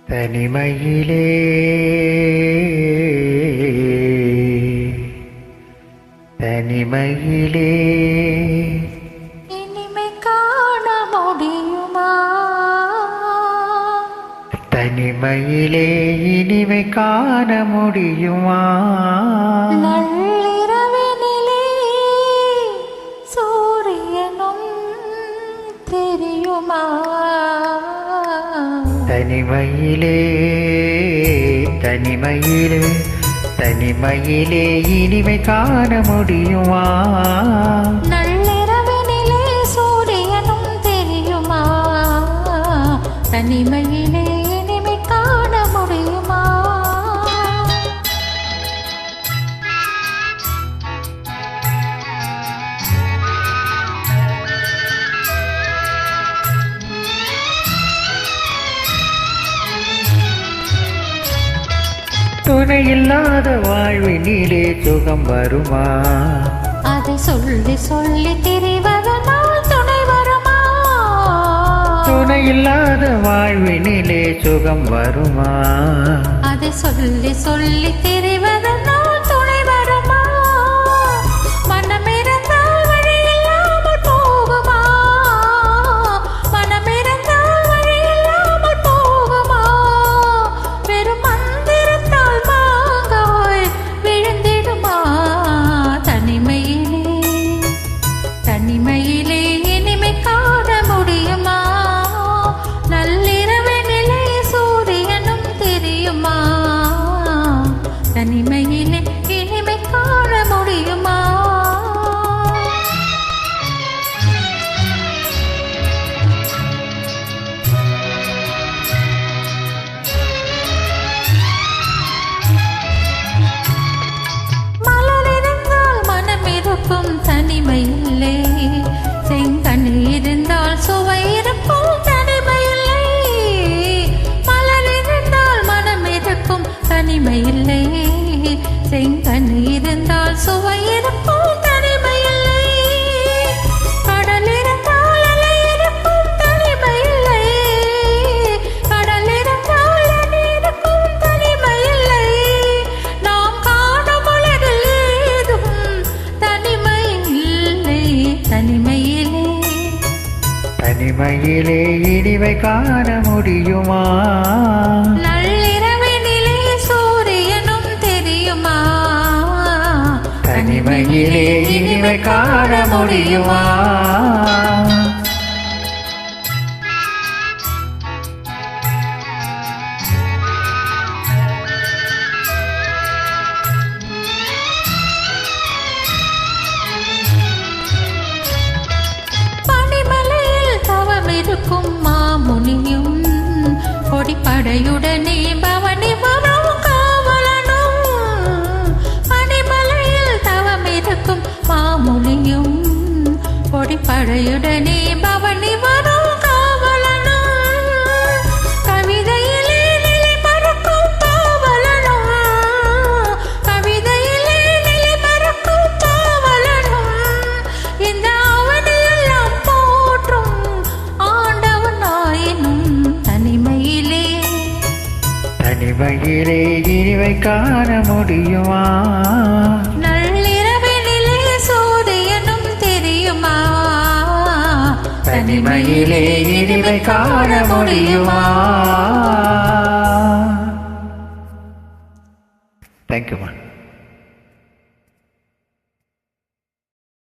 தனிமையிலே தனிமையிலே இனிமை காண முடியுமா? தனிமையிலே இனிமை காண முடியுமா? நள்ளிரவினிலே சூரியனும் தெரியுமா? தனிமையிலே தனிமையிலே தனிமையிலே இனிமை காண முடியுமா? நள்ளிரவினிலே சூரியனும் தெரியுமா? தனிமையிலே இனிமை காண முடியுமா? துணை இல்லாத வாழ்வினிலே சுகம் வருமா? அதை சொல்லி சொல்லி திரிவதனால் துணை வருமா? துணை இல்லாத வாழ்வினிலே சுகம் வருமா? அதை சொல்லி சொல்லி திரிவதனால் துணை வருமா? மனமிருந்தால் வழி இல்லாமல் போகுமா? மனமிருந்தால் வழி இல்லாமல் போகுமா? வெறும் மந்திரத்தால் மாங்காய் விழுந்திடுமா? தனிமையிலே தனிமையிலே இனிமை காண முடியுமா? நள்ளிரவினிலே சூரியனும் தெரியுமா? தனிமையிலே இனிமை காண முடியுமா? மலரிருந்தால் மனம் இருக்கும் தனிமையில்லை. செங்கனி இருந்தால் சுவை இருக்கும் தனிமையில்லை. மலரிருந்தால் மனம் இருக்கும் தனிமையில்லை. செங்கனி இருந்தால் சுவை இருக்கும் தனிமையில்லை. கடல் இருந்தால் அலை இருக்கும் தனிமையில்லை. கடல் இருந்தால் அலை இருக்கும் தனிமையில்லை. நாம் காணும் உலகில் ஏதும் தனிமையில்லை. தனிமையிலே தனிமையிலே இனிமை காண முடியுமா? நள்ளிரவினிலே சூரியனும் தெரியுமா? தனிமையிலே இனிமை காண முடியுமா? பனிமலையில் தவம் இருக்கும் மாமுனியும் கொடிப்படையுடனே பவனி வரும் காவலனும். பனிமலையில் தவம் இருக்கும் மாமுனியும் கொடிப்படையுடனே பவனி வரும் காவலனும். கவிதையிலே நிலை மறக்கும் பாவலனும். கவிதையிலே நிலை மறக்கும் பாவலனும். இந்த அவனையெல்லாம் போற்றும் ஆண்டவன் ஆயினும் தனிமையிலே தனிமையிலே இனிமை காண முடியுமா? நள்ளிரவினிலே சூரியனும் தெரியுமா? தனிமையிலே இனிமை காண முடியுமா? தேங்க்யூ.